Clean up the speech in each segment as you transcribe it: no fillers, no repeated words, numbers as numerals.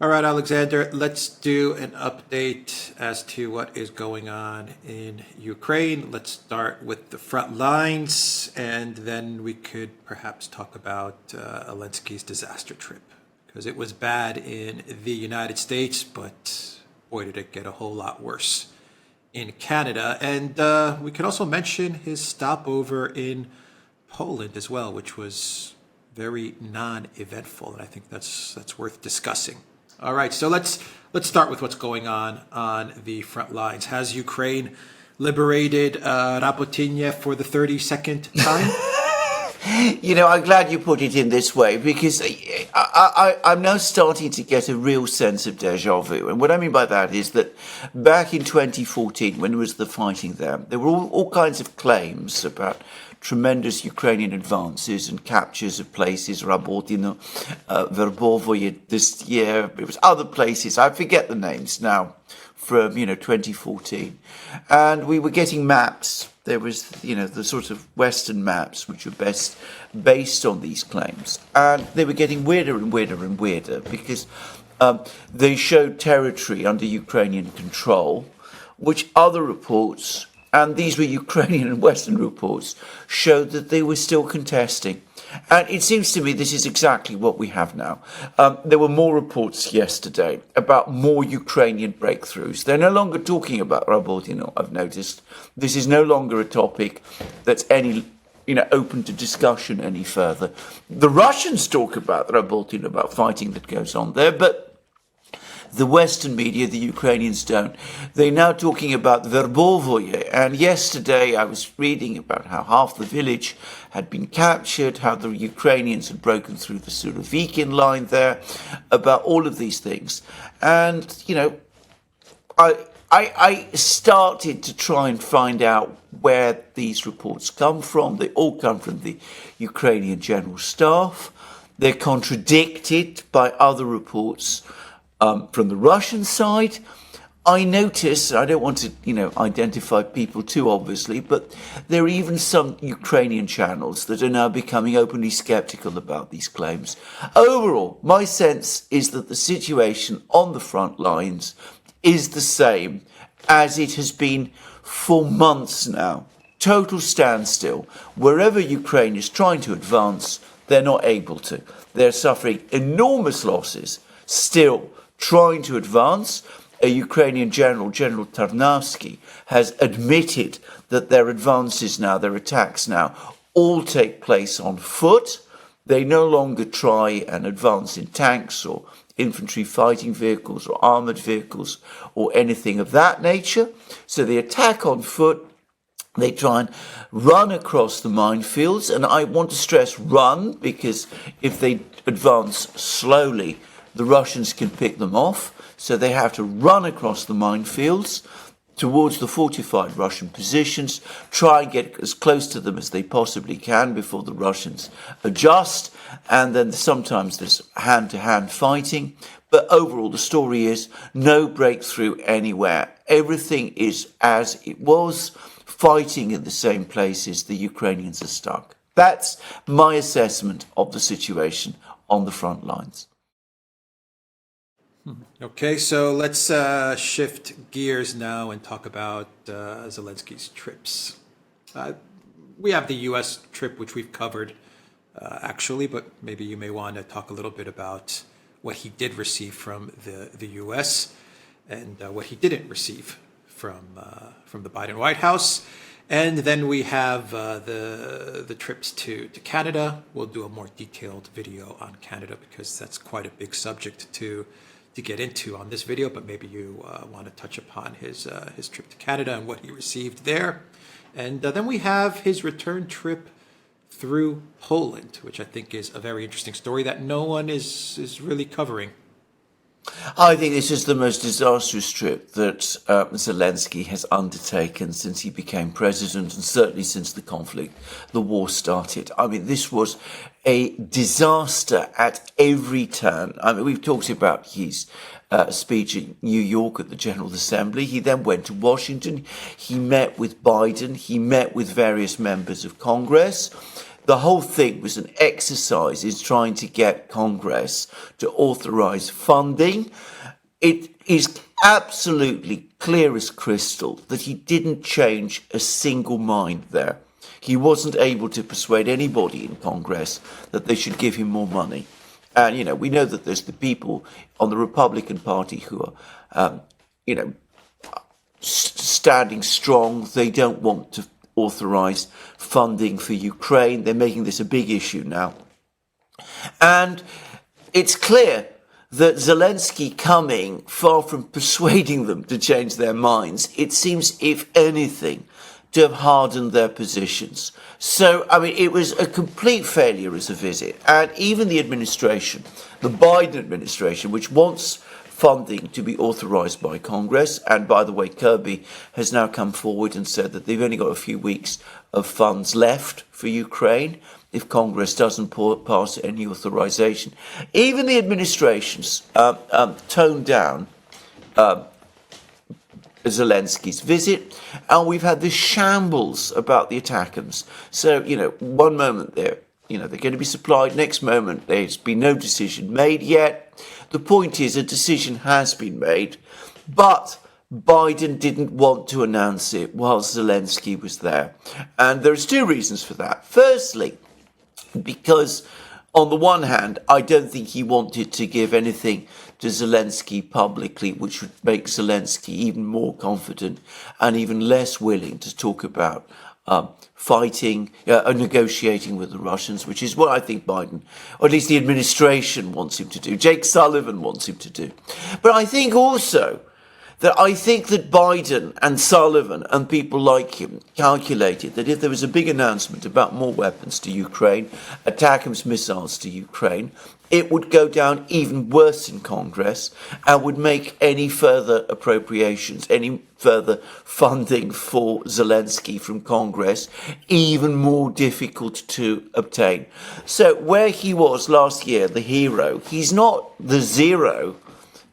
All right, Alexander, let's do an update as to what is going on in Ukraine. Let's start with the front lines, and then we could perhaps talk about Zelensky's disaster trip, because it was bad in the United States, but boy, did it get a whole lot worse in Canada. And we could also mention his stopover in Poland as well, which was very non-eventful, and I think that's worth discussing. All right, so let's start with what's going on the front lines. Has Ukraine liberated Rabotynia for the 32nd time? I'm glad you put it in this way, because I'm now starting to get a real sense of deja vu. And what I mean by that is that back in 2014, when there was the fighting there were all kinds of claims about tremendous Ukrainian advances and captures of places, Rabotynia, Verbovoye this year. It was other places, I forget the names now, from 2014. And we were getting maps. There was, the sort of Western maps, which were best based on these claims. And they were getting weirder and weirder and weirder, because they showed territory under Ukrainian control, which other reports, and these were Ukrainian and Western reports, showed that they were still contesting. And it seems to me this is exactly what we have now. There were more reports yesterday about more Ukrainian breakthroughs. They're no longer talking about Rabotynia, I've noticed. This is no longer a topic that's open to discussion any further. The Russians talk about Rabotynia, about fighting that goes on there, but the Western media, the Ukrainians don't. They're now talking about Verbovoye. And yesterday I was reading about how half the village had been captured, how the Ukrainians had broken through the Surovikin line there, about all of these things. And, I started to try and find out where these reports come from. They all come from the Ukrainian General Staff. They're contradicted by other reports from the Russian side. I notice, I don't want to, identify people too obviously, but there are even some Ukrainian channels that are now becoming openly skeptical about these claims. Overall, my sense is that the situation on the front lines is the same as it has been for months now. Total standstill. Wherever Ukraine is trying to advance, they're not able to. They're suffering enormous losses still trying to advance. A Ukrainian general, General Tarnavsky, has admitted that their advances now, their attacks now, all take place on foot. They no longer try and advance in tanks or infantry fighting vehicles or armoured vehicles or anything of that nature. So they attack on foot. They try and run across the minefields. And I want to stress run, because if they advance slowly, the Russians can pick them off, so they have to run across the minefields towards the fortified Russian positions, try and get as close to them as they possibly can before the Russians adjust, and then sometimes there's hand-to-hand fighting. But overall, the story is no breakthrough anywhere. Everything is as it was, fighting in the same places. The Ukrainians are stuck. That's my assessment of the situation on the front lines. Okay, so let's shift gears now and talk about Zelensky's trips. We have the U.S. trip, which we've covered, actually, but maybe you may want to talk a little bit about what he did receive from the U.S. and what he didn't receive from the Biden White House. And then we have the trips to Canada. We'll do a more detailed video on Canada, because that's quite a big subject to get into on this video, but maybe you want to touch upon his trip to Canada and what he received there. And then we have his return trip through Poland, which I think is a very interesting story that no one is really covering. I think this is the most disastrous trip that Zelensky has undertaken since he became president, and certainly since the war started. I mean, this was a disaster at every turn. I mean, we've talked about his speech in New York at the General Assembly. He then went to Washington. He met with Biden. He met with various members of Congress. the whole thing was an exercise in trying to get Congress to authorize funding. It is absolutely clear as crystal that he didn't change a single mind there. He wasn't able to persuade anybody in Congress that they should give him more money. And, we know that there's the people on the Republican Party who are, standing strong. They don't want to authorize funding for Ukraine. They're making this a big issue now. And it's clear that Zelensky coming, far from persuading them to change their minds, it seems, if anything, to have hardened their positions. So, it was a complete failure as a visit. And even the administration, the Biden administration, which wants funding to be authorized by Congress, and by the way, Kirby has now come forward and said that they've only got a few weeks of funds left for Ukraine if Congress doesn't pass any authorization. Even the administration's toned down Zelensky's visit, and we've had this shambles about the ATHEREUMs. So, one moment they're going to be supplied, next moment there's been no decision made yet. The point is, a decision has been made, but Biden didn't want to announce it while Zelensky was there. And there's two reasons for that. Firstly, because on the one hand, I don't think he wanted to give anything to Zelensky publicly, which would make Zelensky even more confident and even less willing to talk about fighting, negotiating with the Russians, which is what I think Biden, or at least the administration, wants him to do. Jake Sullivan wants him to do. But I think also that Biden and Sullivan and people like him calculated that if there was a big announcement about more weapons to Ukraine, ATACMS missiles to Ukraine, it would go down even worse in Congress and would make any further appropriations, any further funding for Zelensky from Congress even more difficult to obtain. So where he was last year, the hero, he's not the zero.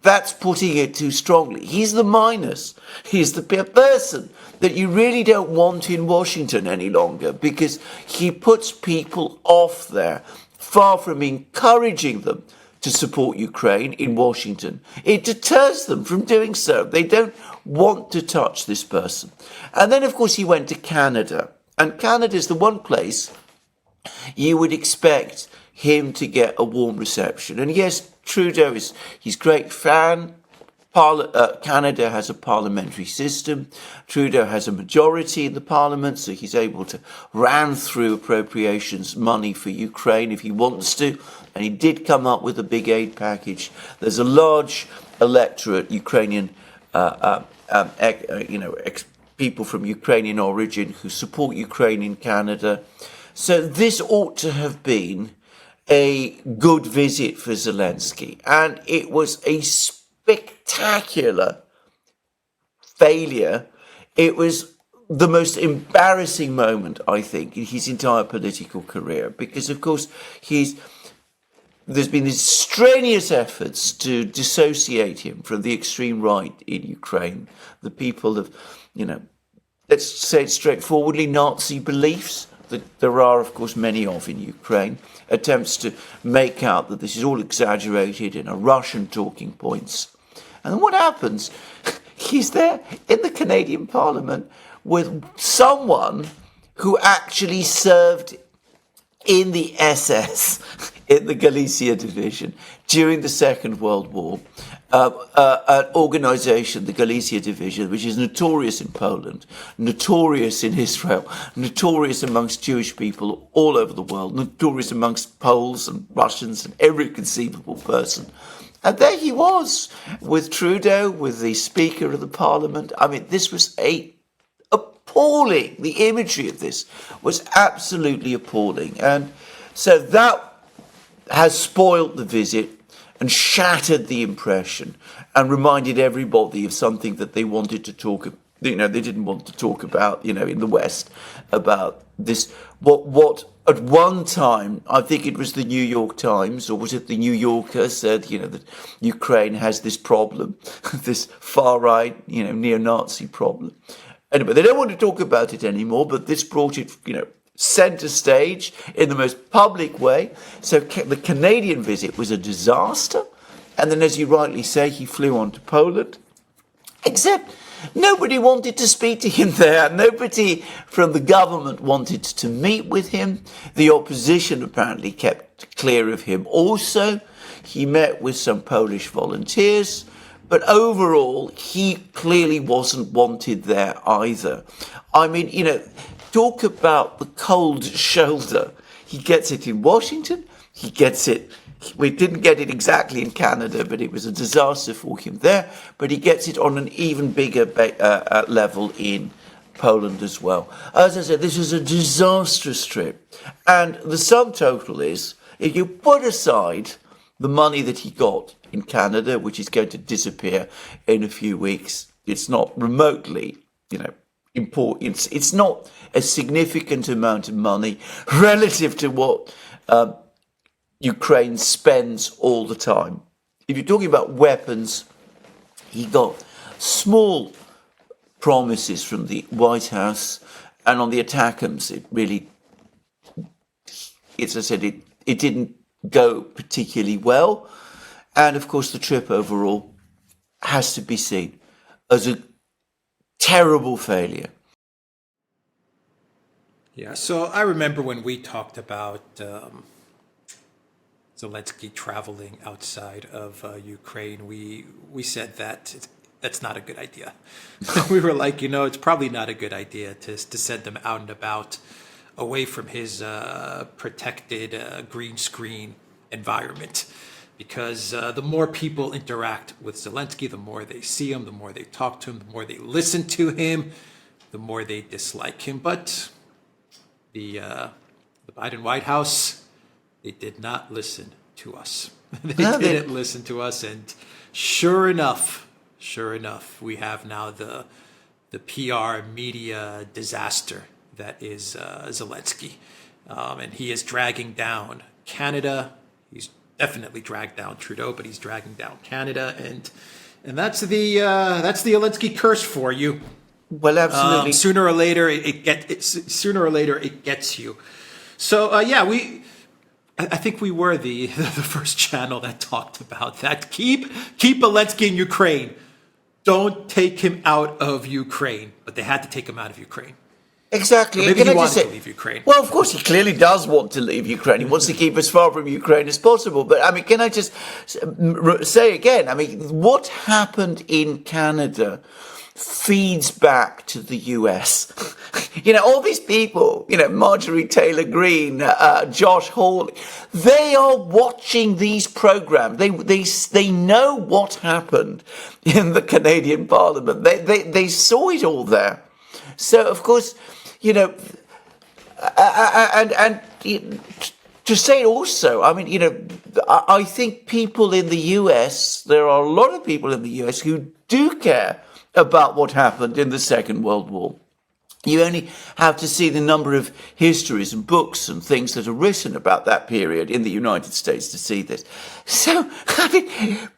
That's putting it too strongly. He's the minus. He's the person that you really don't want in Washington any longer because he puts people off there, far from encouraging them to support Ukraine in Washington. It deters them from doing so. They don't want to touch this person. And then, of course, he went to Canada. And Canada is the one place you would expect him to get a warm reception. And yes, Trudeau he's a great fan. Canada has a parliamentary system. Trudeau has a majority in the parliament, so he's able to ram through appropriations money for Ukraine if he wants to. And he did come up with a big aid package. There's a large electorate, Ukrainian, people from Ukrainian origin who support Ukraine in Canada. So this ought to have been a good visit for Zelensky, and it was a spectacular failure. It was the most embarrassing moment, I think, in his entire political career, because, of course, there's been these strenuous efforts to dissociate him from the extreme right in Ukraine, the people of, let's say it straightforwardly, Nazi beliefs, that there are, of course, many of in Ukraine, attempts to make out that this is all exaggerated in a Russian talking points. And then what happens? He's there in the Canadian Parliament with someone who actually served in the SS, in the Galicia Division, during the Second World War, an organisation, the Galicia Division, which is notorious in Poland, notorious in Israel, notorious amongst Jewish people all over the world, notorious amongst Poles and Russians and every conceivable person. And there he was, with Trudeau, with the Speaker of the Parliament. This was appalling. The imagery of this was absolutely appalling. And so that has spoilt the visit and shattered the impression and reminded everybody of something that they wanted to talk about. They didn't want to talk about, in the West, about this, what at one time, I think it was the New York Times, or was it the New Yorker, said, that Ukraine has this problem, this far-right, neo-Nazi problem. Anyway, they don't want to talk about it anymore, but this brought it, centre stage in the most public way. So the Canadian visit was a disaster. And then, as you rightly say, he flew on to Poland. Except nobody wanted to speak to him there. Nobody from the government wanted to meet with him. The opposition apparently kept clear of him also. He met with some Polish volunteers. But overall, he clearly wasn't wanted there either. I mean, talk about the cold shoulder. He gets it in Washington. He gets it. We didn't get it exactly in Canada, but it was a disaster for him there. But he gets it on an even bigger level in Poland as well. As I said, this was a disastrous trip. And the sum total is, if you put aside the money that he got in Canada, which is going to disappear in a few weeks, it's not remotely, important. It's not a significant amount of money relative to what Ukraine spends all the time. If you're talking about weapons, he got small promises from the White House, and on the ATHEREUMs, as I said, it didn't go particularly well. And of course, the trip overall has to be seen as a terrible failure. Yeah, so I remember when we talked about Zelensky traveling outside of Ukraine, we said that that's not a good idea. We were like, it's probably not a good idea to send him out and about away from his protected green screen environment. Because the more people interact with Zelensky, the more they see him, the more they talk to him, the more they listen to him, the more they dislike him. But the Biden White House, they did not listen to us. They didn't listen to us. And sure enough, we have now the PR media disaster that is Zelensky. And he is dragging down Canada. He's definitely dragged down Trudeau, but he's dragging down Canada, and that's the Zelensky curse for you. Well, absolutely. Sooner or later, it gets you. So I think we were the first channel that talked about that. Keep Zelensky in Ukraine. Don't take him out of Ukraine, but they had to take him out of Ukraine. Exactly. Maybe he wanted to leave Ukraine. Well, of course, he clearly does want to leave Ukraine. He wants to keep as far from Ukraine as possible. But, can I just say again, what happened in Canada feeds back to the US. All these people, Marjorie Taylor Greene, Josh Hawley, they are watching these programs. They know what happened in the Canadian Parliament. They saw it all there. So, of course, to say also, I think people in the US, there are a lot of people in the US who do care about what happened in the Second World War. You only have to see the number of histories and books and things that are written about that period in the United States to see this. So,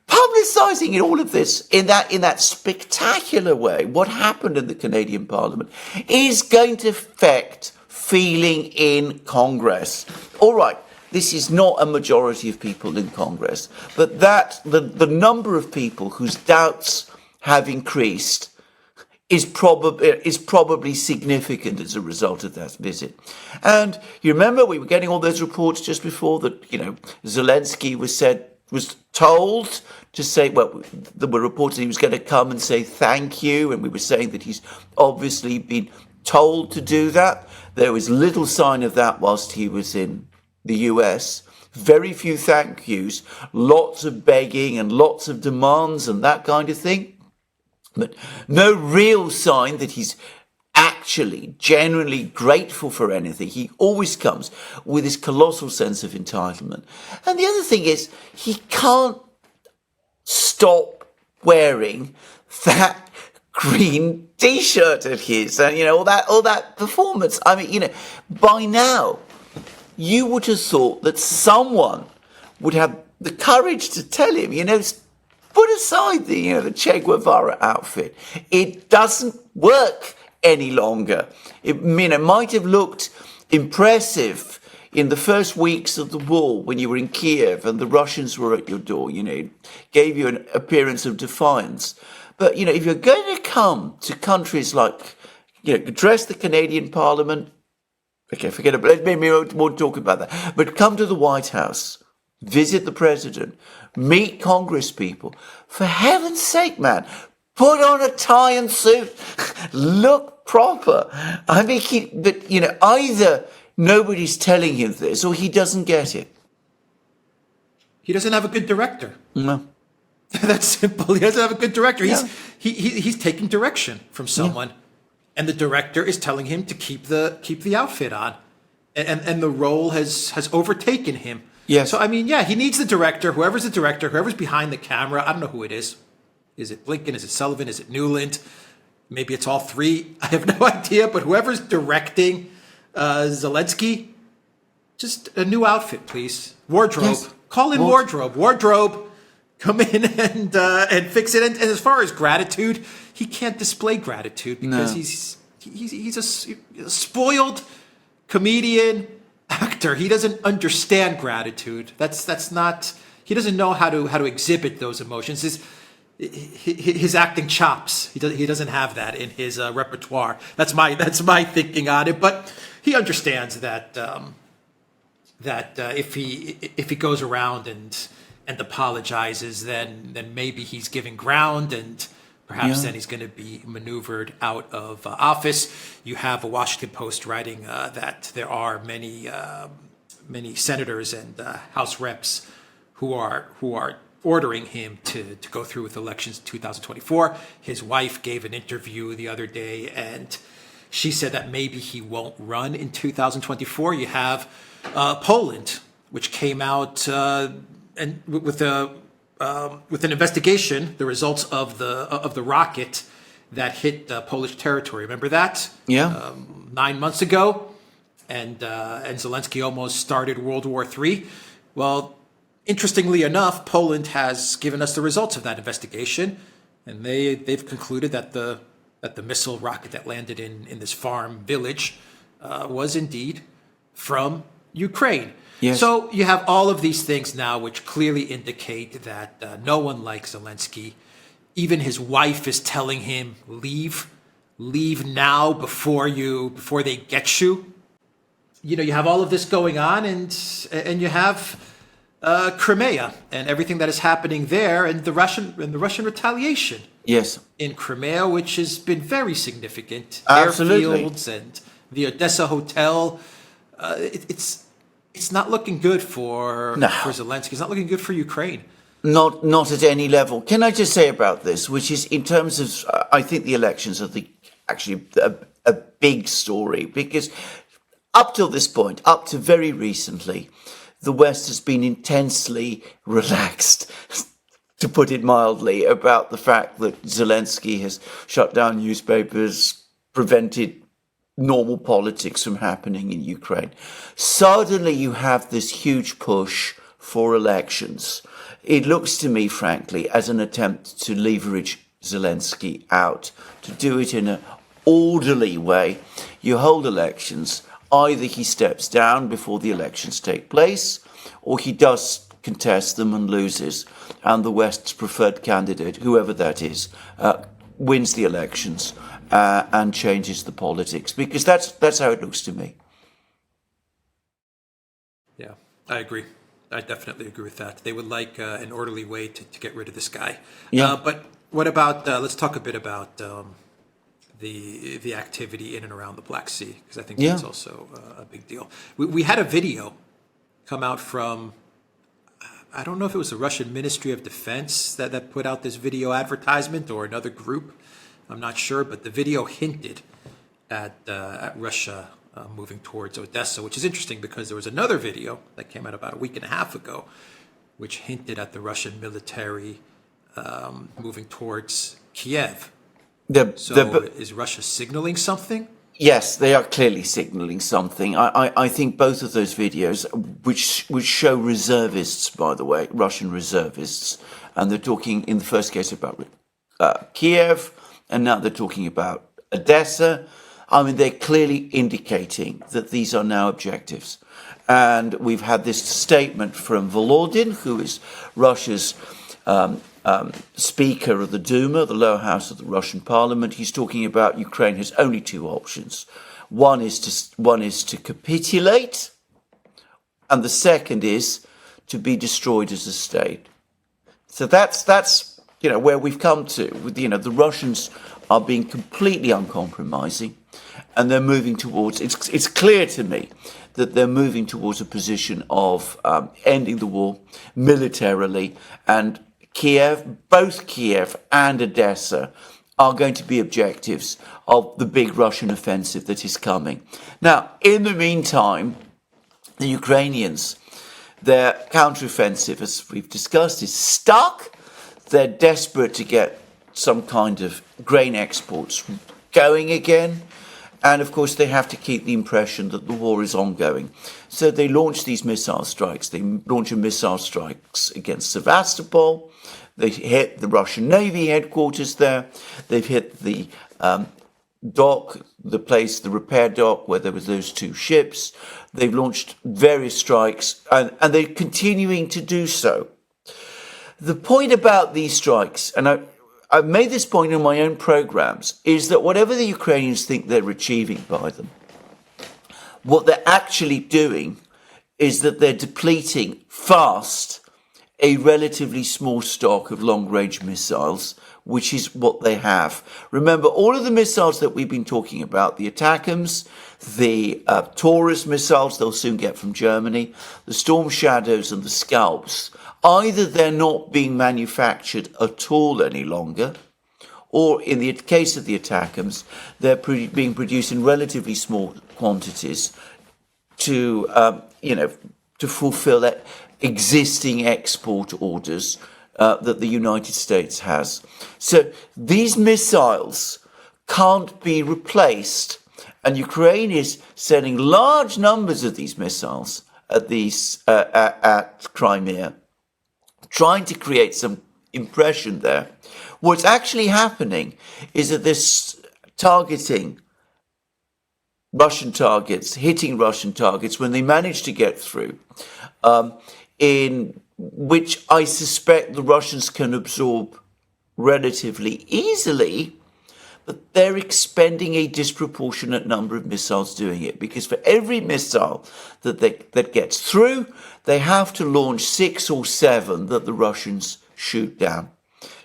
publicising all of this in that spectacular way, what happened in the Canadian Parliament, is going to affect feeling in Congress. All right, this is not a majority of people in Congress, but the number of people whose doubts have increased is probably significant as a result of that visit. And you remember we were getting all those reports just before that, Zelensky was told to say, there were reports that he was going to come and say thank you, and we were saying that he's obviously been told to do that. There was little sign of that whilst he was in the US. Very few thank yous, lots of begging and lots of demands and that kind of thing. But no real sign that he's actually genuinely grateful for anything. He always comes with this colossal sense of entitlement. And the other thing is, he can't stop wearing that green T-shirt of his and, all that performance. By now, you would have thought that someone would have the courage to tell him, put aside the Che Guevara outfit. It doesn't work any longer. It might have looked impressive in the first weeks of the war when you were in Kiev and the Russians were at your door, it gave you an appearance of defiance. But, if you're going to come to countries like, address the Canadian Parliament, okay, forget about it, maybe we won't talk about that, but come to the White House, visit the president, meet Congress people, for heaven's sake, man, put on a tie and suit, look proper. I mean, either nobody's telling him this or he doesn't get it. He doesn't have a good director. No. That's simple. He doesn't have a good director. Yeah. He's taking direction from someone, and the director is telling him to keep the outfit on, and the role has overtaken him. Yes. So I mean, he needs the director. Whoever's the director, whoever's behind the camera. I don't know who it is. Is it Blinken? Is it Sullivan? Is it Newland? Maybe it's all three. I have no idea. But whoever's directing Zelensky, just a new outfit, please. Wardrobe. Yes. Call in wardrobe. Wardrobe. Come in and fix it. And as far as gratitude, he can't display gratitude because he's a spoiled comedian actor. He doesn't understand gratitude. That's not. He doesn't know how to exhibit those emotions. His acting chops. He doesn't have that in his repertoire. That's my thinking on it. But he understands that if he goes around and apologizes, then maybe he's giving ground, and perhaps then he's going to be maneuvered out of office. You have a Washington Post writing that there are many senators and House reps who are ordering him to go through with elections in 2024. His wife gave an interview the other day, and she said that maybe he won't run in 2024. You have Poland, which came out and with an investigation, the results of the rocket that hit Polish territory. Remember that? Yeah. 9 months ago, and Zelensky almost started World War III. Well, interestingly enough, Poland has given us the results of that investigation, and they've concluded that the missile rocket that landed in this farm village was indeed from Ukraine. Yes. So you have all of these things now which clearly indicate that no one likes Zelensky. Even his wife is telling him, leave now before they get you. You have all of this going on, and you have Crimea and everything that is happening there, and the Russian retaliation. Yes. In Crimea, which has been very significant. Absolutely. Airfields and the ODYSEE hotel. It's not looking good for Zelensky. It's not looking good for Ukraine. Not at any level. Can I just say about this, which is in terms of, I think the elections are actually a big story, because up till this point, up to very recently, the West has been intensely relaxed, to put it mildly, about the fact that Zelensky has shut down newspapers, prevented normal politics from happening in Ukraine. Suddenly you have this huge push for elections. It looks to me, frankly, as an attempt to leverage Zelensky out, to do it in an orderly way. You hold elections. Either he steps down before the elections take place, or he does contest them and loses, and the West's preferred candidate, whoever that is, wins the elections and changes the politics, because that's how it looks to me. Yeah, I agree. I definitely agree with that. They would like an orderly way to get rid of this guy. Yeah. But what about, let's talk a bit about the activity in and around the Black Sea, because I think that's also a big deal. We had a video come out from, I don't know if it was the Russian Ministry of Defense that put out this video advertisement, or another group. I'm not sure, but the video hinted at Russia moving towards Odessa, which is interesting because there was another video that came out about a week and a half ago, which hinted at the Russian moving towards Kiev. Is Russia signaling something? Yes, they are clearly signaling something. I think both of those videos, which show reservists, by the way, Russian reservists, and they're talking in the first case about Kiev, and now they're talking about Odessa. I mean, they're clearly indicating that these are now objectives. And we've had this statement from Volodin, who is Russia's Speaker of the Duma, the lower house of the Russian parliament. He's talking about Ukraine has only two options. One is to capitulate, and the second is to be destroyed as a state. So that's where we've come to. The Russians are being completely uncompromising, and they're moving towards. It's clear to me that they're moving towards a position of ending the war militarily, and both Kiev and Odessa are going to be objectives of the big Russian offensive that is coming. Now, in the meantime, the Ukrainians, their counteroffensive, as we've discussed, is stuck. They're desperate to get some kind of grain exports going again. And of course, they have to keep the impression that the war is ongoing. So they launch these missile strikes. They launch a missile strikes against Sevastopol. They hit the Russian Navy headquarters there. They've hit the dock, the repair dock where there was those two ships. They've launched various strikes, and they're continuing to do so. The point about these strikes, and I've made this point in my own programs, is that whatever the Ukrainians think they're achieving by them, what they're actually doing is that they're depleting fast a relatively small stock of long-range missiles, which is what they have. Remember, all of the missiles that we've been talking about, the ATACMS, the Taurus missiles they'll soon get from Germany, the Storm Shadows and the Scalps, either they're not being manufactured at all any longer, or in the case of the ATACMS, they're being produced in relatively small quantities to fulfill existing export orders that the United States has. So these missiles can't be replaced, and Ukraine is sending large numbers of these missiles at Crimea, trying to create some impression there. What's actually happening is that this targeting Russian targets, hitting Russian targets when they manage to get through, in which I suspect the Russians can absorb relatively easily, but they're expending a disproportionate number of missiles doing it, because for every missile that gets through, they have to launch 6 or 7 that the Russians shoot down.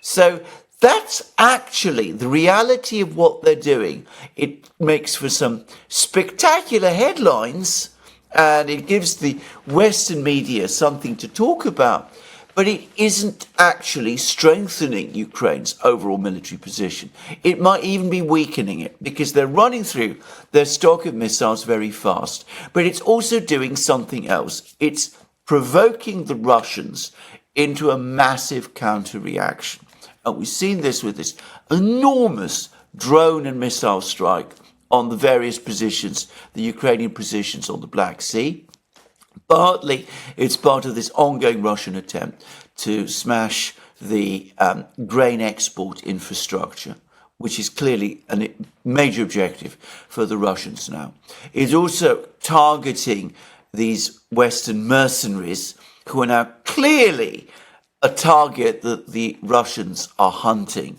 So that's actually the reality of what they're doing. It makes for some spectacular headlines, and it gives the Western media something to talk about, but it isn't actually strengthening Ukraine's overall military position. It might even be weakening it, because they're running through their stock of missiles very fast. But it's also doing something else. It's provoking the Russians into a massive counter-reaction. And we've seen this with this enormous drone and missile strike on the various positions, the Ukrainian positions on the Black Sea. Partly, it's part of this ongoing Russian attempt to smash the grain export infrastructure, which is clearly a major objective for the Russians now. It's also targeting these Western mercenaries who are now clearly a target that the Russians are hunting.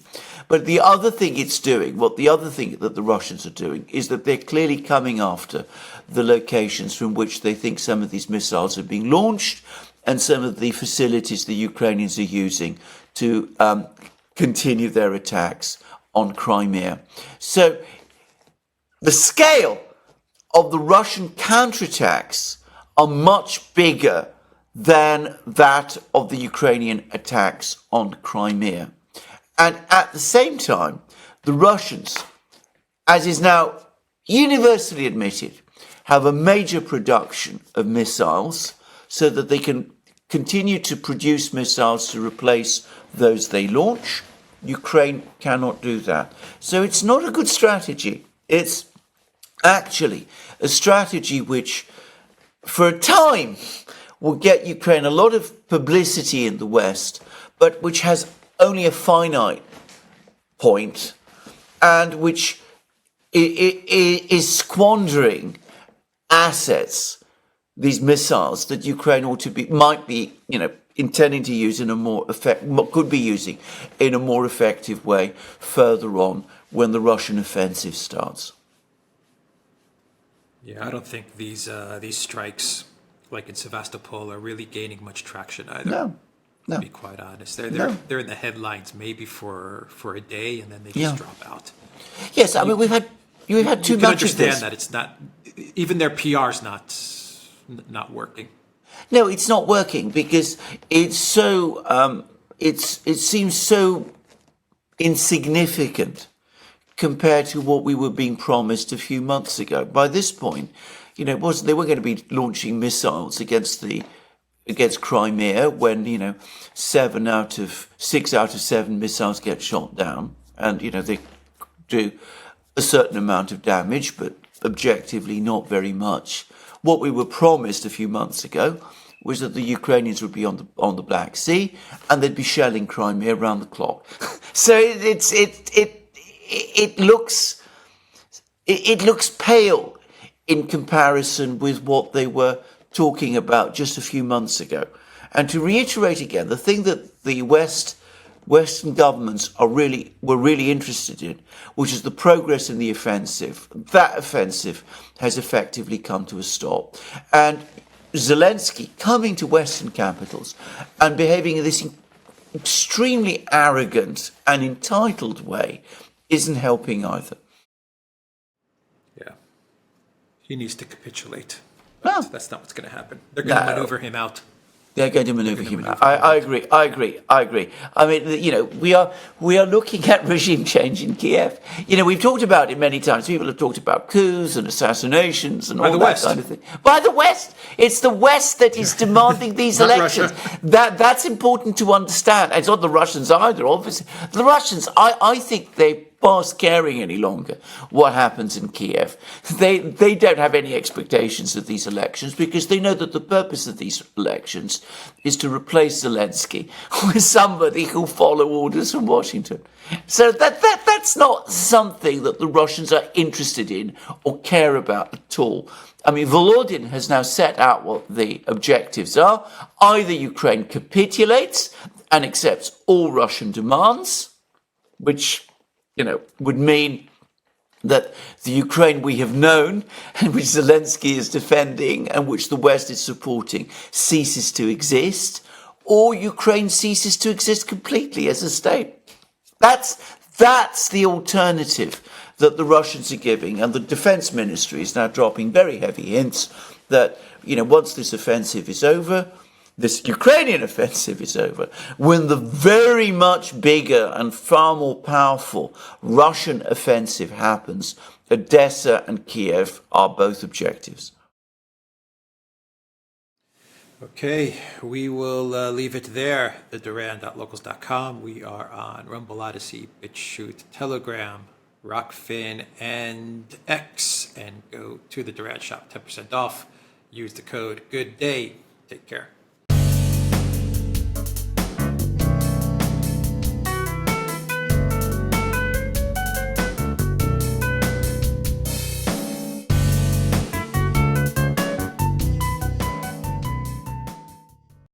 But the other thing that the Russians are doing is that they're clearly coming after the locations from which they think some of these missiles are being launched, and some of the facilities the Ukrainians are using to continue their attacks on Crimea. So the scale of the Russian counterattacks are much bigger than that of the Ukrainian attacks on Crimea. And at the same time, the Russians, as is now universally admitted, have a major production of missiles so that they can continue to produce missiles to replace those they launch. Ukraine cannot do that. So it's not a good strategy. It's actually a strategy which, for a time, will get Ukraine a lot of publicity in the West, but which has only a finite point, and which is squandering assets, these missiles that Ukraine might be, intending to use in a could be using in a more effective way further on when the Russian offensive starts. Yeah, I don't think these strikes, like in Sevastopol, are really gaining much traction either. No. To be quite honest, they're in the headlines maybe for a day, and then they just drop out. Yes, I mean we've had too much of this. You can understand that it's not even their PR's not working. No, it's not working because it's so it seems so insignificant compared to what we were being promised a few months ago. By this point, they were going to be launching missiles against Crimea when 6 out of 7 missiles get shot down, and they do a certain amount of damage, but objectively not very much. What we were promised a few months ago was that the Ukrainians would be on the Black Sea and they'd be shelling Crimea around the clock. So it looks pale in comparison with what they were talking about just a few months ago. And to reiterate again, the thing that the Western governments were really interested in, which is the progress in the offensive. That offensive has effectively come to a stop. And Zelensky coming to Western capitals and behaving in this extremely arrogant and entitled way isn't helping either. Yeah. He needs to capitulate. No. That's not what's going to happen. They're going to maneuver him out. They're going to maneuver him. I agree. I mean, we are looking at regime change in Kiev. We've talked about it many times. People have talked about coups and assassinations and all that kind of thing. By the West, it's the West that is demanding these elections. That's important to understand. It's not the Russians either. Obviously, the Russians. I think they past caring any longer what happens in Kiev. They don't have any expectations of these elections because they know that the purpose of these elections is to replace Zelensky with somebody who'll follow orders from Washington. So that's not something that the Russians are interested in or care about at all. I mean, Volodin has now set out what the objectives are. Either Ukraine capitulates and accepts all Russian demands, which would mean that the Ukraine we have known and which Zelensky is defending and which the West is supporting ceases to exist, or Ukraine ceases to exist completely as a state. That's the alternative that the Russians are giving, and the defense ministry is now dropping very heavy hints that, once this offensive is over, this Ukrainian offensive is over, when the very much bigger and far more powerful Russian offensive happens, Odessa and Kiev are both objectives. Okay, we will leave it there. The Duran.locals.com. We are on Rumble, ODYSEE, BitChute, Telegram, Rockfin, and X. And go to the Duran shop, 10% off. Use the code GOODDAY. Take care.